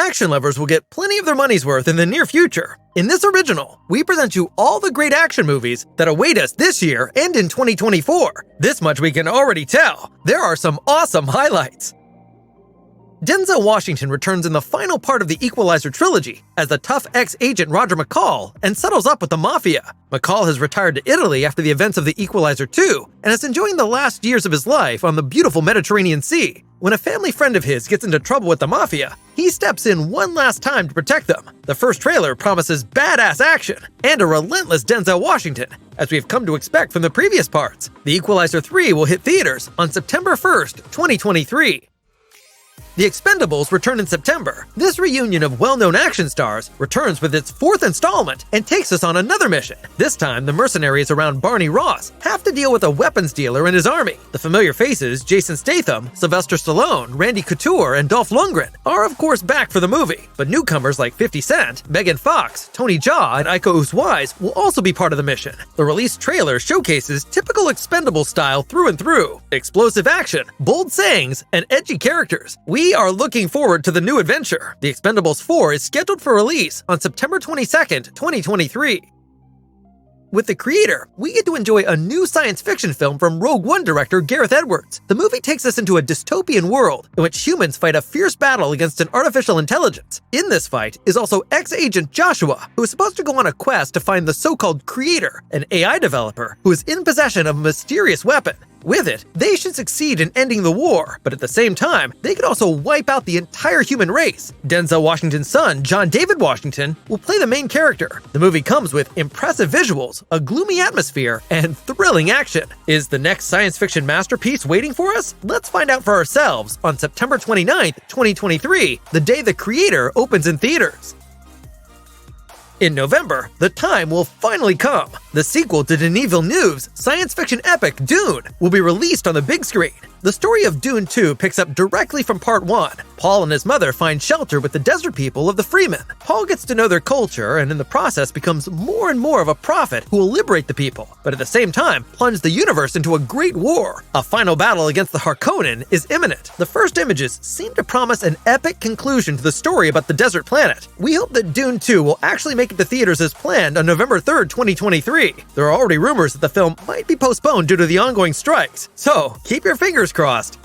action lovers will get plenty of their money's worth in the near future. In this original, we present you all the great action movies that await us this year and in 2024. This much we can already tell. There are some awesome highlights. Denzel Washington returns in the final part of the Equalizer trilogy as the tough ex-agent Roger McCall and settles up with the Mafia. McCall has retired to Italy after the events of the Equalizer 2 and is enjoying the last years of his life on the beautiful Mediterranean Sea. When a family friend of his gets into trouble with the Mafia, he steps in one last time to protect them. The first trailer promises badass action and a relentless Denzel Washington, as we've come to expect from the previous parts. The Equalizer 3 will hit theaters on September 1st, 2023. The Expendables return in September. This reunion of well-known action stars returns with its fourth installment and takes us on another mission. This time, the mercenaries around Barney Ross have to deal with a weapons dealer and his army. The familiar faces Jason Statham, Sylvester Stallone, Randy Couture, and Dolph Lundgren are of course back for the movie, but newcomers like 50 Cent, Megan Fox, Tony Jaa, and Iko Uwais will also be part of the mission. The released trailer showcases typical Expendables style through and through: explosive action, bold sayings, and edgy characters. We are looking forward to the new adventure. The Expendables 4 is scheduled for release on September 22nd, 2023. With The Creator, we get to enjoy a new science fiction film from Rogue One director Gareth Edwards. The movie takes us into a dystopian world in which humans fight a fierce battle against an artificial intelligence. In this fight is also ex-agent Joshua, who is supposed to go on a quest to find the so-called Creator, an AI developer who is in possession of a mysterious weapon. With it, they should succeed in ending the war, but at the same time, they could also wipe out the entire human race. Denzel Washington's son, John David Washington, will play the main character. The movie comes with impressive visuals, a gloomy atmosphere, and thrilling action. Is the next science fiction masterpiece waiting for us? Let's find out for ourselves on September 29th, 2023, the day The Creator opens in theaters. In November, the time will finally come. The sequel to Denis Villeneuve's science fiction epic Dune will be released on the big screen. The story of Dune 2 picks up directly from Part 1. Paul and his mother find shelter with the desert people of the Freemen. Paul gets to know their culture and in the process becomes more and more of a prophet who will liberate the people, but at the same time plunge the universe into a great war. A final battle against the Harkonnen is imminent. The first images seem to promise an epic conclusion to the story about the desert planet. We hope that Dune 2 will actually make it to theaters as planned on November 3rd, 2023. There are already rumors that the film might be postponed due to the ongoing strikes, so keep your fingers crossed.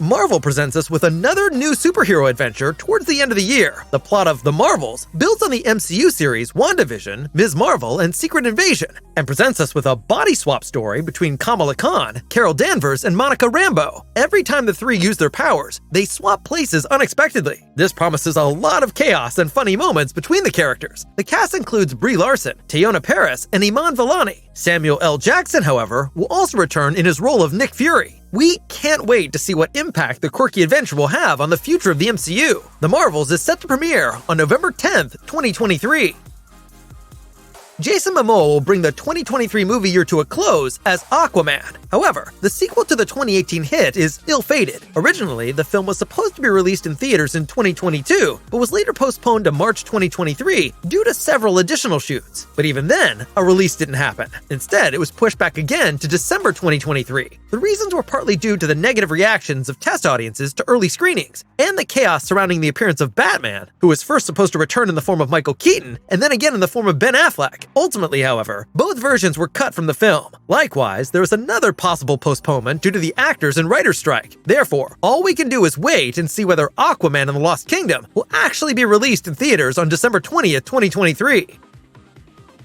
Marvel presents us with another new superhero adventure towards the end of the year. The plot of The Marvels builds on the MCU series WandaVision, Ms. Marvel, and Secret Invasion, and presents us with a body swap story between Kamala Khan, Carol Danvers, and Monica Rambeau. Every time the three use their powers, they swap places unexpectedly. This promises a lot of chaos and funny moments between the characters. The cast includes Brie Larson, Teyonah Parris, and Iman Vellani. Samuel L. Jackson, however, will also return in his role of Nick Fury. We can't wait to see what impact the quirky adventure will have on the future of the MCU. The Marvels is set to premiere on November 10th, 2023. Jason Momoa will bring the 2023 movie year to a close as Aquaman. However, the sequel to the 2018 hit is ill-fated. Originally, the film was supposed to be released in theaters in 2022, but was later postponed to March 2023 due to several additional shoots. But even then, a release didn't happen. Instead, it was pushed back again to December 2023. The reasons were partly due to the negative reactions of test audiences to early screenings, and the chaos surrounding the appearance of Batman, who was first supposed to return in the form of Michael Keaton, and then again in the form of Ben Affleck. Ultimately, however, both versions were cut from the film. Likewise, there was another possible postponement due to the actors and writers' strike. Therefore, all we can do is wait and see whether Aquaman and the Lost Kingdom will actually be released in theaters on December 20th, 2023.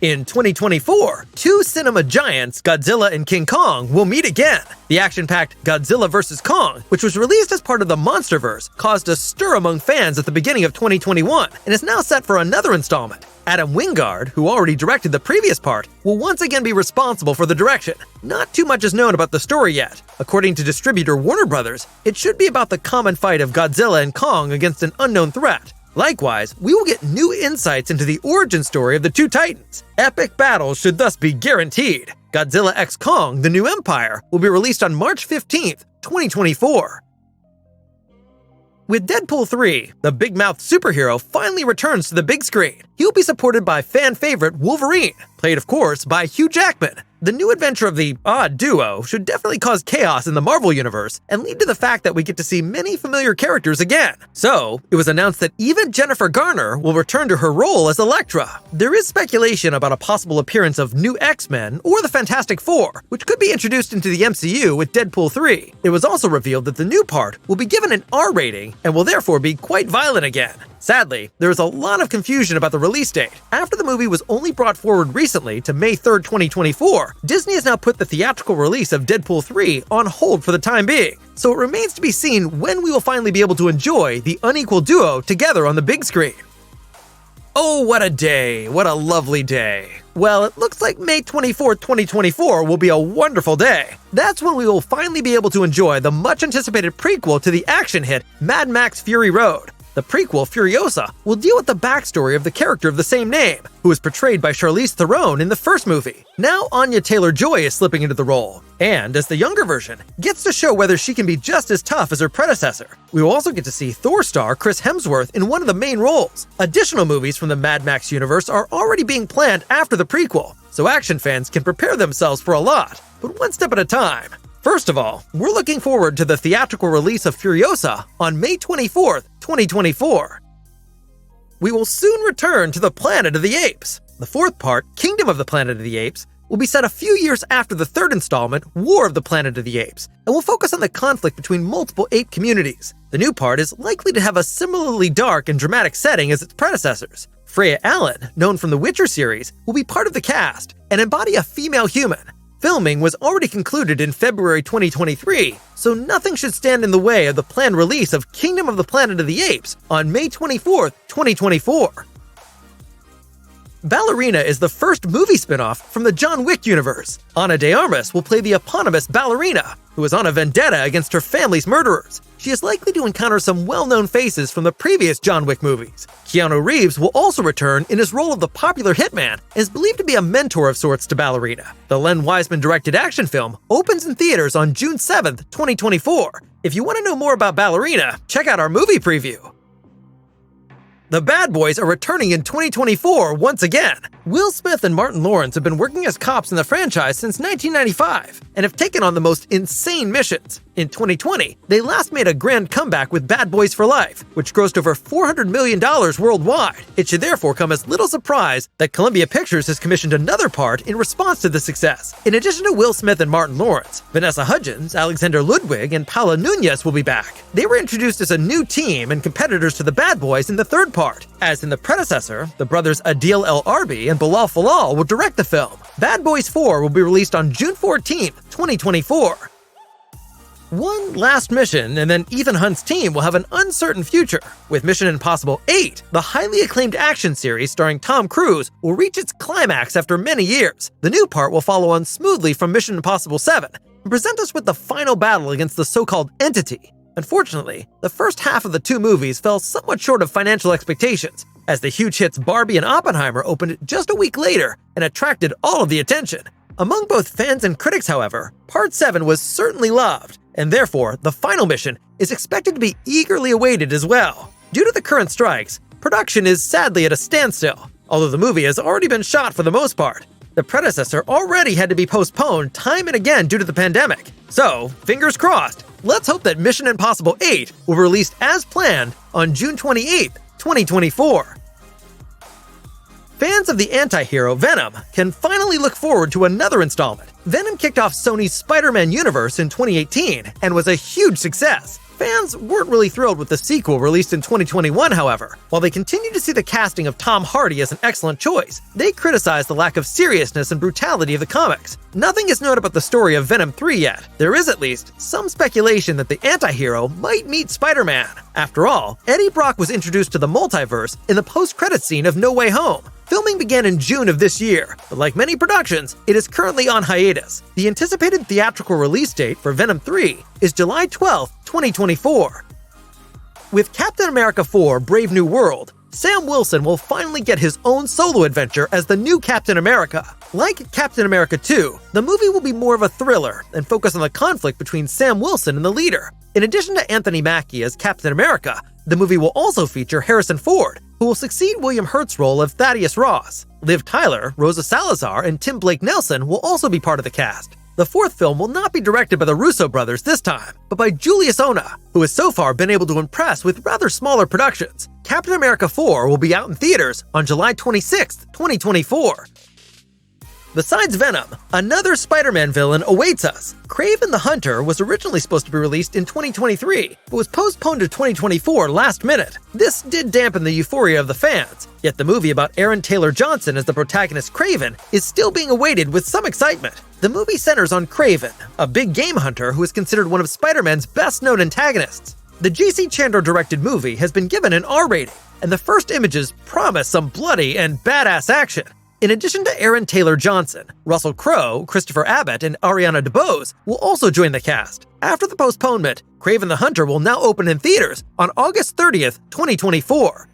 In 2024, two cinema giants, Godzilla and King Kong, will meet again. The action-packed Godzilla vs. Kong, which was released as part of the Monsterverse, caused a stir among fans at the beginning of 2021 and is now set for another installment. Adam Wingard, who already directed the previous part, will once again be responsible for the direction. Not too much is known about the story yet. According to distributor Warner Brothers, it should be about the common fight of Godzilla and Kong against an unknown threat. Likewise, we will get new insights into the origin story of the two titans. Epic battles should thus be guaranteed. Godzilla x Kong: The New Empire will be released on March 15th, 2024. With Deadpool 3, the big-mouthed superhero finally returns to the big screen. He'll be supported by fan favorite Wolverine, played of course by Hugh Jackman. The new adventure of the odd duo should definitely cause chaos in the Marvel Universe and lead to the fact that we get to see many familiar characters again. So, it was announced that even Jennifer Garner will return to her role as Elektra. There is speculation about a possible appearance of new X-Men or the Fantastic Four, which could be introduced into the MCU with Deadpool 3. It was also revealed that the new part will be given an R rating and will therefore be quite violent again. Sadly, there is a lot of confusion about the release date. After the movie was only brought forward recently to May 3rd, 2024, Disney has now put the theatrical release of Deadpool 3 on hold for the time being. So it remains to be seen when we will finally be able to enjoy the unequal duo together on the big screen. Oh, what a day! What a lovely day! Well, it looks like May 24th, 2024 will be a wonderful day. That's when we will finally be able to enjoy the much-anticipated prequel to the action hit Mad Max Fury Road. The prequel, Furiosa, will deal with the backstory of the character of the same name, who was portrayed by Charlize Theron in the first movie. Now Anya Taylor-Joy is slipping into the role, and as the younger version, gets to show whether she can be just as tough as her predecessor. We will also get to see Thor star Chris Hemsworth in one of the main roles. Additional movies from the Mad Max universe are already being planned after the prequel, so action fans can prepare themselves for a lot, but one step at a time. First of all, we're looking forward to the theatrical release of Furiosa on May 24th, 2024. We will soon return to the Planet of the Apes. The fourth part, Kingdom of the Planet of the Apes, will be set a few years after the third installment, War of the Planet of the Apes, and will focus on the conflict between multiple ape communities. The new part is likely to have a similarly dark and dramatic setting as its predecessors. Freya Allen, known from the Witcher series, will be part of the cast and embody a female human. Filming was already concluded in February 2023, so nothing should stand in the way of the planned release of Kingdom of the Planet of the Apes on May 24th, 2024. Ballerina is the first movie spin-off from the John Wick universe. Ana de Armas will play the eponymous Ballerina, who is on a vendetta against her family's murderers. She is likely to encounter some well-known faces from the previous John Wick movies. Keanu Reeves will also return in his role of the popular hitman and is believed to be a mentor of sorts to Ballerina. The Len Wiseman-directed action film opens in theaters on June 7th, 2024. If you want to know more about Ballerina, check out our movie preview. The Bad Boys are returning in 2024 once again. Will Smith and Martin Lawrence have been working as cops in the franchise since 1995 and have taken on the most insane missions. In 2020, they last made a grand comeback with Bad Boys for Life, which grossed over $400 million worldwide. It should therefore come as little surprise that Columbia Pictures has commissioned another part in response to the success. In addition to Will Smith and Martin Lawrence, Vanessa Hudgens, Alexander Ludwig, and Paula Nunez will be back. They were introduced as a new team and competitors to the Bad Boys in the third part. As in the predecessor, the brothers Adil El Arbi and Bilal Falal will direct the film. Bad Boys 4 will be released on June 14th, 2024. One last mission, and then Ethan Hunt's team will have an uncertain future. With Mission Impossible 8, the highly acclaimed action series starring Tom Cruise will reach its climax after many years. The new part will follow on smoothly from Mission Impossible 7 and present us with the final battle against the so-called Entity. Unfortunately, the first half of the two movies fell somewhat short of financial expectations, as the huge hits Barbie and Oppenheimer opened just a week later and attracted all of the attention. Among both fans and critics, however, Part 7 was certainly loved, and therefore, the final mission is expected to be eagerly awaited as well. Due to the current strikes, production is sadly at a standstill, although the movie has already been shot for the most part. The predecessor already had to be postponed time and again due to the pandemic. So, fingers crossed, let's hope that Mission Impossible 8 will be released as planned on June 28, 2024. Fans of the anti-hero Venom can finally look forward to another installment. Venom kicked off Sony's Spider-Man universe in 2018 and was a huge success. Fans weren't really thrilled with the sequel released in 2021, however. While they continue to see the casting of Tom Hardy as an excellent choice, they criticized the lack of seriousness and brutality of the comics. Nothing is known about the story of Venom 3 yet. There is at least some speculation that the anti-hero might meet Spider-Man. After all, Eddie Brock was introduced to the multiverse in the post-credits scene of No Way Home. Filming began in June of this year, but like many productions, it is currently on hiatus. The anticipated theatrical release date for Venom 3 is July 12, 2024. With Captain America 4: Brave New World, Sam Wilson will finally get his own solo adventure as the new Captain America. Like Captain America 2, the movie will be more of a thriller and focus on the conflict between Sam Wilson and the leader. In addition to Anthony Mackie as Captain America, The movie will also feature Harrison Ford, who will succeed William Hurt's role of Thaddeus Ross. Liv Tyler, Rosa Salazar, and Tim Blake Nelson will also be part of the cast. The fourth film will not be directed by the Russo brothers this time, but by Julius Onah, who has so far been able to impress with rather smaller productions. Captain America 4 will be out in theaters on July 26, 2024. Besides Venom, another Spider-Man villain awaits us. Kraven the Hunter was originally supposed to be released in 2023, but was postponed to 2024 last minute. This did dampen the euphoria of the fans, yet the movie about Aaron Taylor Johnson as the protagonist Kraven is still being awaited with some excitement. The movie centers on Kraven, a big game hunter who is considered one of Spider-Man's best-known antagonists. The J.C. Chandor-directed movie has been given an R rating, and the first images promise some bloody and badass action. In addition to Aaron Taylor Johnson, Russell Crowe, Christopher Abbott, and Ariana DeBose will also join the cast. After the postponement, Kraven the Hunter will now open in theaters on August 30th, 2024.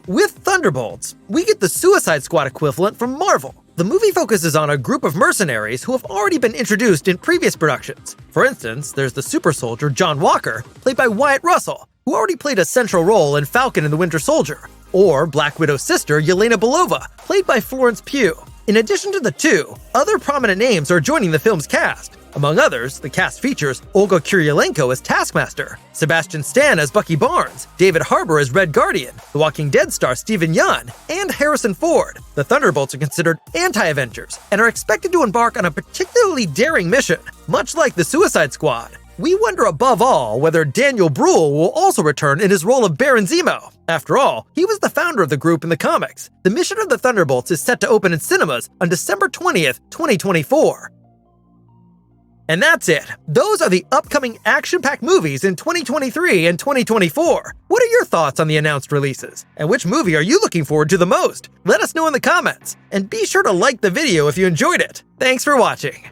With Thunderbolts, we get the Suicide Squad equivalent from Marvel. The movie focuses on a group of mercenaries who have already been introduced in previous productions. For instance, there's the super soldier John Walker, played by Wyatt Russell, who already played a central role in Falcon and the Winter Soldier, or Black Widow's sister Yelena Belova, played by Florence Pugh. In addition to the two, other prominent names are joining the film's cast. Among others, the cast features Olga Kurylenko as Taskmaster, Sebastian Stan as Bucky Barnes, David Harbour as Red Guardian, The Walking Dead star Stephen Yeun, and Harrison Ford. The Thunderbolts are considered anti-Avengers and are expected to embark on a particularly daring mission, much like the Suicide Squad. We wonder above all whether Daniel Bruhl will also return in his role of Baron Zemo. After all, he was the founder of the group in the comics. The mission of the Thunderbolts is set to open in cinemas on December 20th, 2024. And that's it. Those are the upcoming action-packed movies in 2023 and 2024. What are your thoughts on the announced releases? And which movie are you looking forward to the most? Let us know in the comments. And be sure to like the video if you enjoyed it. Thanks for watching.